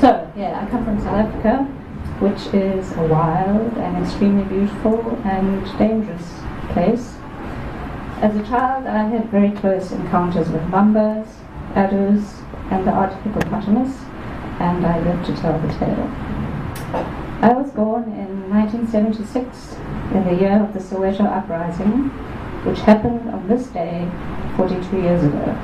So, yeah, I come from South Africa, which is a wild and extremely beautiful and dangerous place. As a child, I had very close encounters with mambas, adders, and the odd hippopotamus, and I lived to tell the tale. I was born in 1976, in the year of the Soweto uprising, which happened on this day 42 years ago.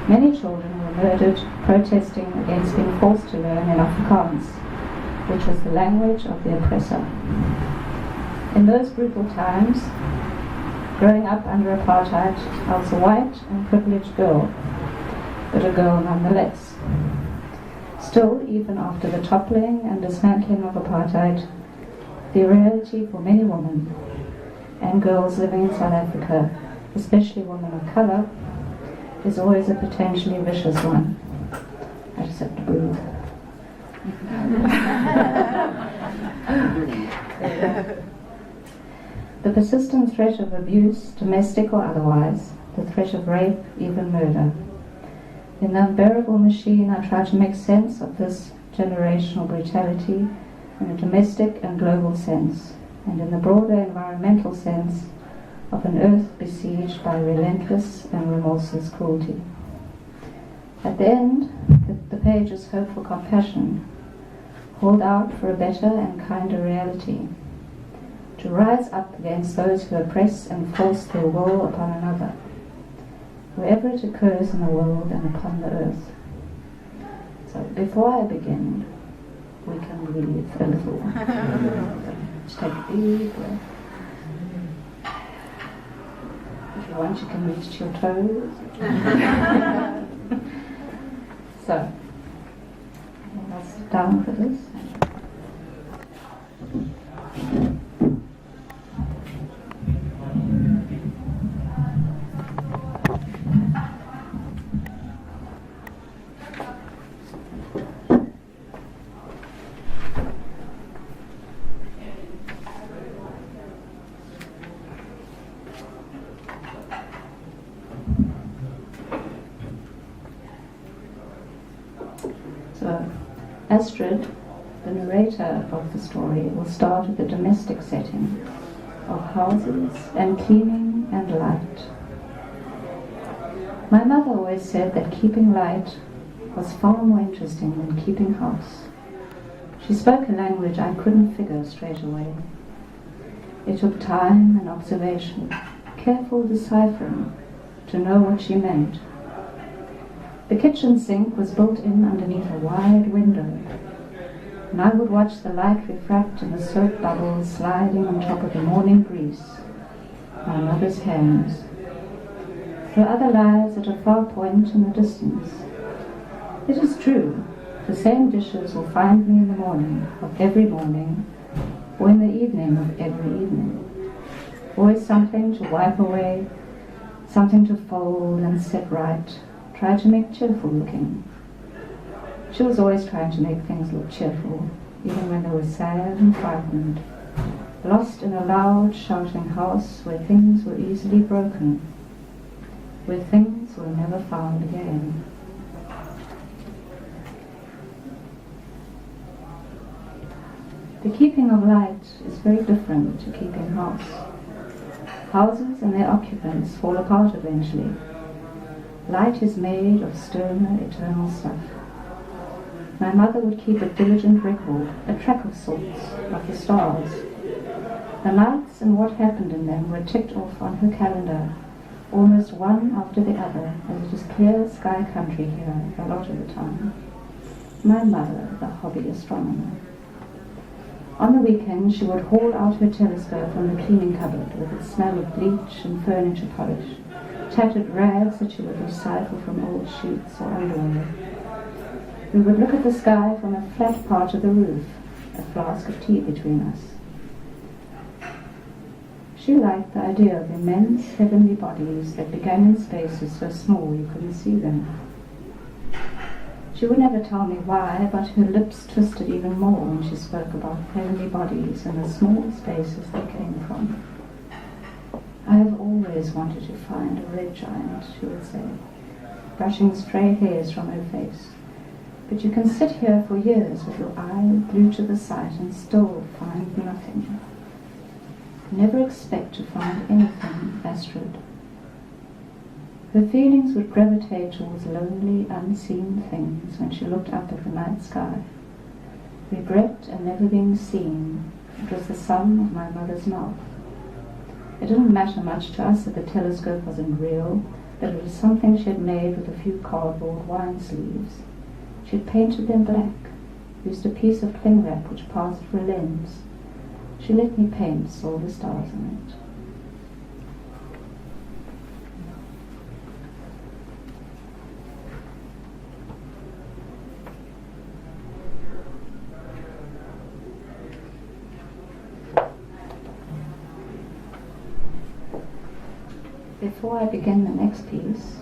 Many children were murdered protesting against being forced to learn in Afrikaans, which was the language of the oppressor. In those brutal times, growing up under apartheid, I was a white and privileged girl, but a girl nonetheless. Still, even after the toppling and dismantling of apartheid, the reality for many women and girls living in South Africa, especially women of colour, is always a potentially vicious one. I just have to breathe. The persistent threat of abuse, domestic or otherwise, the threat of rape, even murder. In the Unbearable machine, I try to make sense of this generational brutality in a domestic and global sense, and in the broader environmental sense of an earth besieged by relentless and remorseless cruelty. At the end, the pages hope for compassion, hold out for a better and kinder reality, to rise up against those who oppress and force their will upon another, wherever it occurs in the world and upon the earth. So before I begin, we can breathe a little. Just take a deep breath. If you want, you can reach to your toes. So, I'll sit down for this. So, Astrid, the narrator of the story, will start with the domestic setting of houses and cleaning and light. My mother always said that keeping light was far more interesting than keeping house. She spoke a language I couldn't figure straight away. It took time and observation, careful deciphering, to know what she meant. The kitchen sink was built in underneath a wide window, and I would watch the light refract in the soap bubbles sliding on top of the morning grease, my mother's hands. Her other lies at a far point in the distance. It is true, the same dishes will find me in the morning of every morning, or in the evening of every evening. Always something to wipe away, something to fold and set right, try to make cheerful looking. She was always trying to make things look cheerful, even when they were sad and frightened, lost in a loud, shouting house where things were easily broken, where things were never found again. The keeping of light is very different to keeping house. Houses and their occupants fall apart eventually. Light is made of sterner, eternal stuff. My mother would keep a diligent record, a track of sorts, of the stars. The nights and what happened in them were ticked off on her calendar, almost one after the other, as it is clear sky country here a lot of the time. My mother, the hobby astronomer. On the weekend, she would haul out her telescope from the cleaning cupboard with its smell of bleach and furniture polish, tattered rags that she would recycle from old sheets or underwear. We would look at the sky from a flat part of the roof, a flask of tea between us. She liked the idea of immense heavenly bodies that began in spaces so small you couldn't see them. She would never tell me why, but her lips twisted even more when she spoke about heavenly bodies and the small spaces they came from. I have always wanted to find a red giant, she would say, brushing stray hairs from her face. But you can sit here for years with your eye glued to the sight and still find nothing. Never expect to find anything, Astrid. Her feelings would gravitate towards lonely, unseen things when she looked up at the night sky. Regret and never being seen, it was the sum of my mother's mouth. It didn't matter much to us that the telescope wasn't real, that it was something she had made with a few cardboard wine sleeves. She had painted them black, used a piece of cling wrap which passed for a lens. She let me paint silver stars on it. Before I begin the next piece,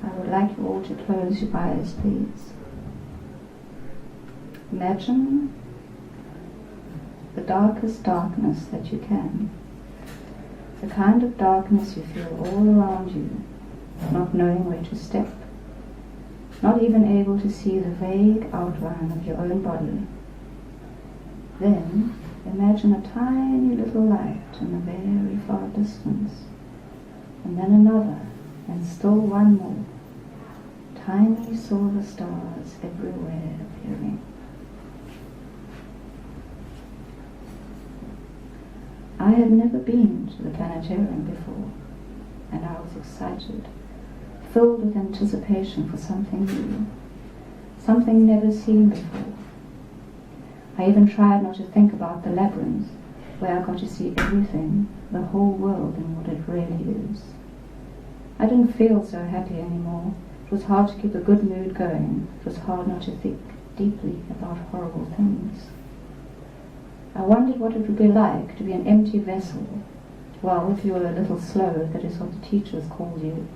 I would like you all to close your eyes, please. Imagine the darkest darkness that you can. The kind of darkness you feel all around you, not knowing where to step, not even able to see the vague outline of your own body. Then imagine a tiny little light in the very far distance, and then another, and still one more. Tiny silver stars everywhere appearing. I had never been to the planetarium before, and I was excited, filled with anticipation for something new, something never seen before. I even tried not to think about the labyrinth, where I got to see everything, the whole world in what it really is. I didn't feel so happy anymore. It was hard to keep a good mood going. It was hard not to think deeply about horrible things. I wondered what it would be like to be an empty vessel. Well, if you were a little slow, that is what the teachers told you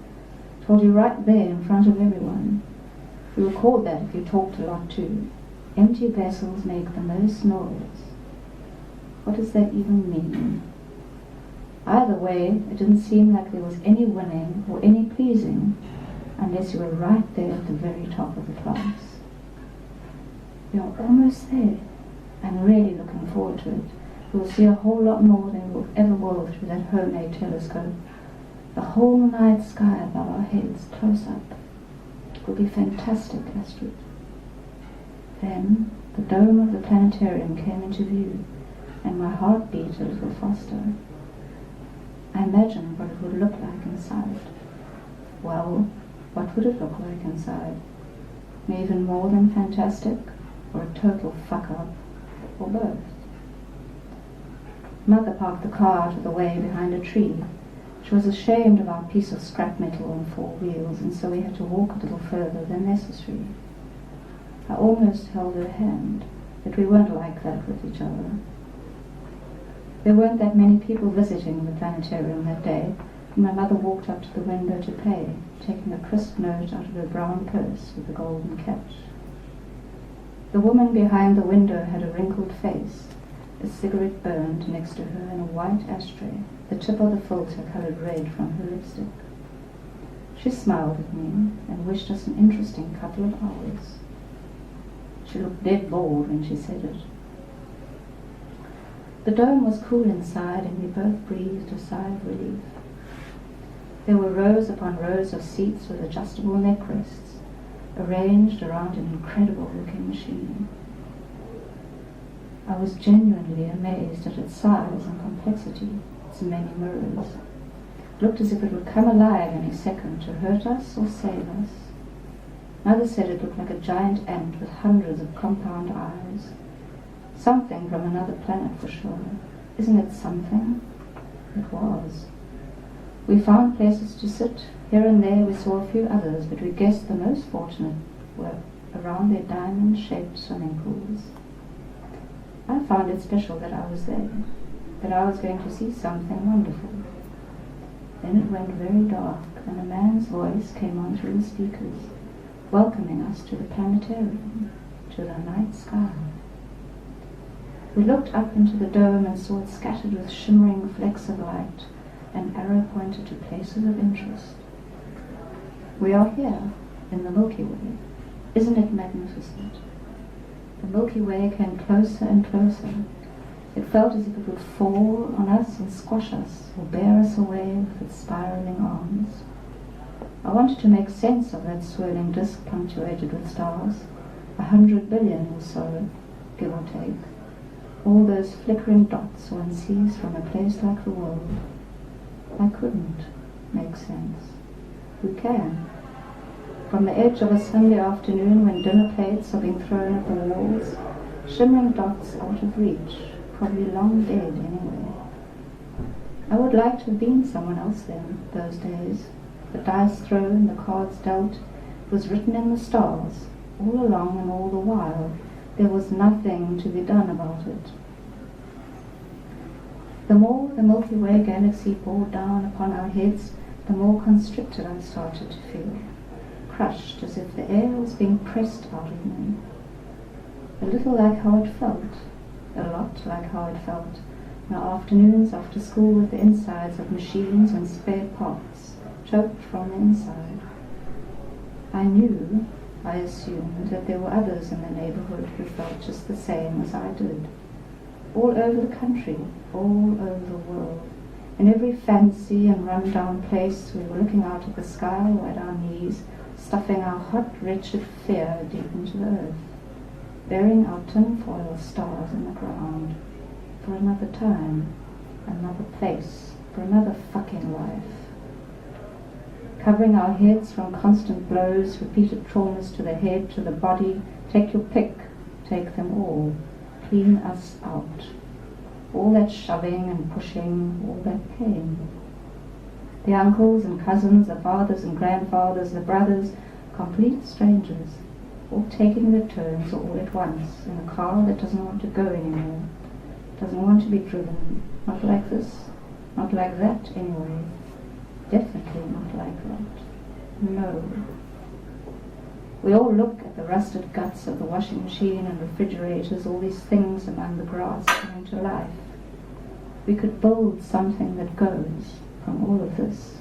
right there in front of everyone. You record that if you talked a lot too. Empty vessels make the most noise. What does that even mean? Either way, it didn't seem like there was any winning or any pleasing unless you were right there at the very top of the class. You're almost there. I'm really looking forward to it. We'll see a whole lot more than we ever will through that homemade telescope. The whole night sky above our heads, close up. It will be fantastic, Astrid. Then the dome of the planetarium came into view, and my heart beat a little faster. I imagined what it would look like inside. Well, what would it look like inside? Even more than fantastic, or a total fuck-up, or both? Mother parked the car out of the way behind a tree. She was ashamed of our piece of scrap metal on 4 wheels, and so we had to walk a little further than necessary. I almost held her hand, but we weren't like that with each other. There weren't that many people visiting the planetarium that day, and my mother walked up to the window to pay, taking a crisp note out of her brown purse with a golden catch. The woman behind the window had a wrinkled face, a cigarette burned next to her in a white ashtray, the tip of the filter colored red from her lipstick. She smiled at me and wished us an interesting couple of hours. She looked dead bored when she said it. The dome was cool inside, and we both breathed a sigh of relief. There were rows upon rows of seats with adjustable neck rests, arranged around an incredible-looking machine. I was genuinely amazed at its size and complexity, its many mirrors. It looked as if it would come alive any second to hurt us or save us. Mother said it looked like a giant ant with hundreds of compound eyes. Something from another planet for sure. Isn't it something? It was. We found places to sit. Here and there we saw a few others, but we guessed the most fortunate were around their diamond-shaped swimming pools. I found it special that I was there, that I was going to see something wonderful. Then it went very dark, and a man's voice came on through the speakers, welcoming us to the planetarium, to the night sky. We looked up into the dome and saw it scattered with shimmering flecks of light, an arrow pointed to places of interest. We are here, in the Milky Way. Isn't it magnificent? The Milky Way came closer and closer. It felt as if it would fall on us and squash us, or bear us away with its spiraling arms. I wanted to make sense of that swirling disk punctuated with stars, 100 billion or so, give or take. All those flickering dots one sees from a place like the world. I couldn't make sense. Who can? From the edge of a Sunday afternoon when dinner plates are being thrown at the walls, shimmering dots out of reach, probably long dead anyway. I would like to have been someone else then, those days. The dice thrown, the cards dealt, was written in the stars, all along and all the while. There was nothing to be done about it. The more the Milky Way galaxy bore down upon our heads, the more constricted I started to feel, crushed as if the air was being pressed out of me. A little like how it felt, a lot like how it felt, in our afternoons after school with the insides of machines and spare parts, choked from the inside. I assumed that there were others in the neighborhood who felt just the same as I did. All over the country, all over the world. In every fancy and run-down place we were looking out at the sky or at our knees, stuffing our hot, wretched fear deep into the earth, burying our tinfoil stars in the ground, for another time, another place, for another fucking life. Covering our heads from constant blows, repeated traumas to the head, to the body, take your pick, take them all, clean us out. All that shoving and pushing, all that pain. The uncles and cousins, the fathers and grandfathers, the brothers, complete strangers, all taking their turns all at once in a car that doesn't want to go anymore, doesn't want to be driven, not like this, not like that anyway, definitely not like that, no. We all look at the rusted guts of the washing machine and refrigerators, all these things among the grass coming to life. We could build something that goes from all of this,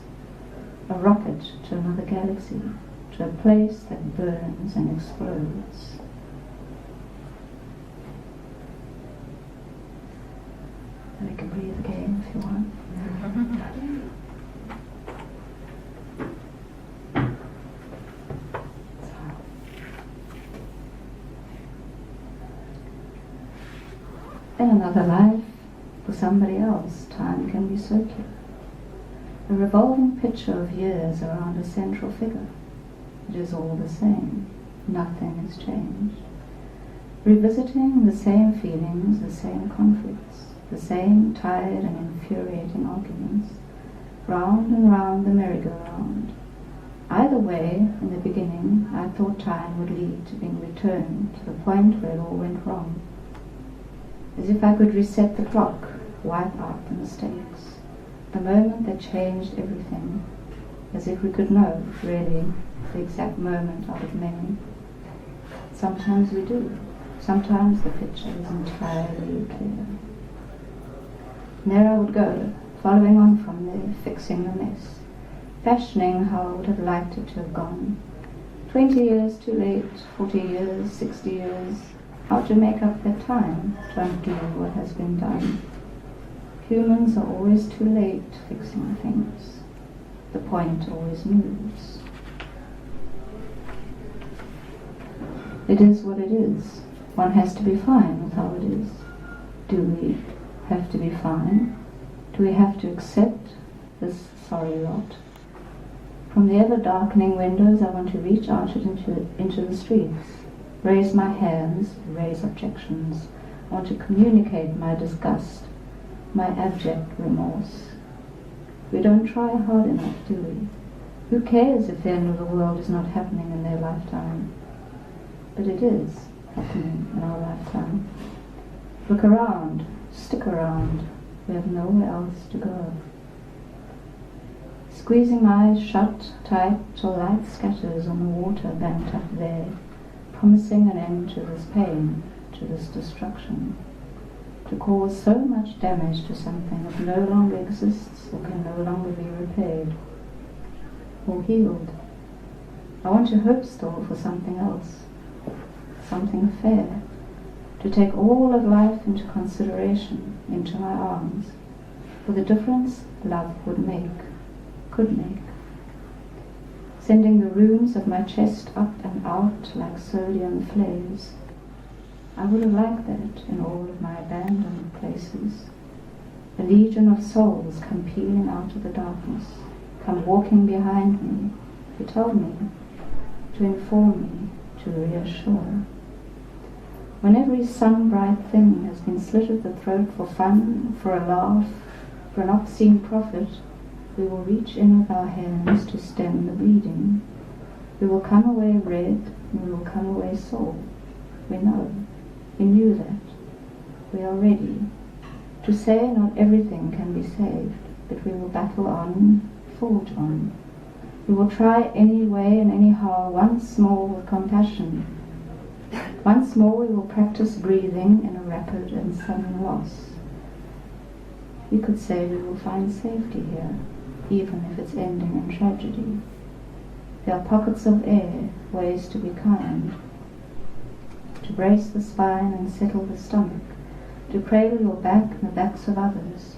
a rocket to another galaxy, to a place that burns and explodes. I can breathe again if you want. In another life, for somebody else, time can be circular. A revolving picture of years around a central figure. It is all the same. Nothing has changed. Revisiting the same feelings, the same conflicts, the same tired and infuriating arguments, round and round the merry-go-round. Either way, in the beginning, I thought time would lead to being returned to the point where it all went wrong. As if I could reset the clock, wipe out the mistakes, the moment that changed everything, as if we could know, really, the exact moment out of many. Sometimes we do. Sometimes the picture is entirely clear. And there I would go, following on from there, fixing the mess, fashioning how I would have liked it to have gone. 20 years too late, 40 years, 60 years, how to make up that time to undo what has been done. Humans are always too late fixing things. The point always moves. It is what it is. One has to be fine with how it is. Do we have to be fine? Do we have to accept this sorry lot? From the ever-darkening windows I want to reach out into the streets, raise my hands, raise objections. I want to communicate my disgust, my abject remorse. We don't try hard enough, do we? Who cares if the end of the world is not happening in their lifetime? But it is happening in our lifetime. Look around, stick around. We have nowhere else to go. Squeezing my eyes shut tight till light scatters on the water banked up there, promising an end to this pain, to this destruction, to cause so much damage to something that no longer exists or can no longer be repaired or healed. I want to hope still for something else, something fair, to take all of life into consideration, into my arms, for the difference love would make, could make. Sending the rooms of my chest up and out like sodium flares. I would have liked that in all of my abandoned places. A legion of souls come peeling out of the darkness, come walking behind me, to tell me, to inform me, to reassure. When every sun-bright thing has been slit at the throat for fun, for a laugh, for an obscene profit, we will reach in with our hands to stem the bleeding. We will come away red, and we will come away sore. We know. We knew that. We are ready. To say not everything can be saved, but we will battle on, forge on. We will try any way and anyhow, once more with compassion. Once more we will practice breathing in a rapid and sudden loss. We could say we will find safety here, even if it's ending in tragedy. There are pockets of air, ways to be kind, to brace the spine and settle the stomach, to cradle your back and the backs of others.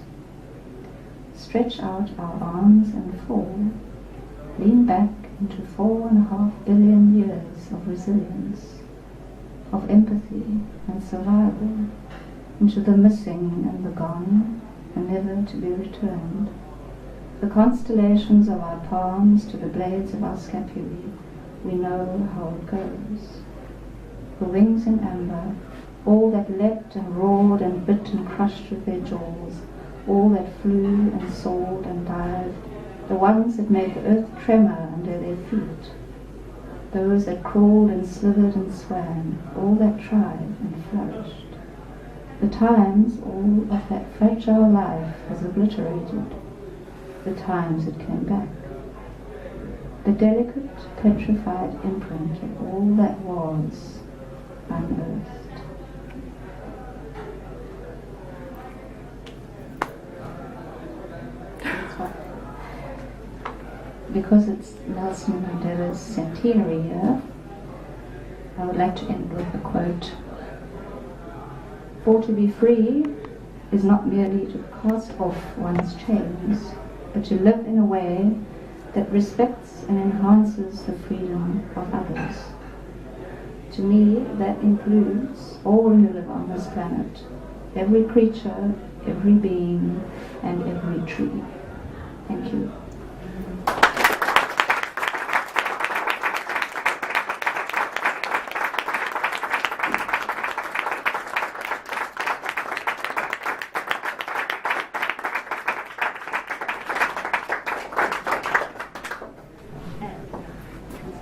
Stretch out our arms and fall, lean back into 4.5 billion years of resilience, of empathy and survival, into the missing and the gone, and never to be returned. The constellations of our palms to the blades of our scapulae, we know how it goes. The wings in amber, all that leapt and roared and bit and crushed with their jaws, all that flew and soared and dived, the ones that made the earth tremor under their feet, those that crawled and slithered and swam, all that tried and flourished. The times all of that fragile life has obliterated, the times it came back. The delicate, petrified imprint of all that was unearthed. Because it's Nelson Mandela's centenary year, I would like to end with a quote. For to be free is not merely to cast off one's chains, but to live in a way that respects and enhances the freedom of others. To me, that includes all who live on this planet, every creature, every being, and every tree. Thank you.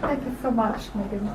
Thank you so much, Megan.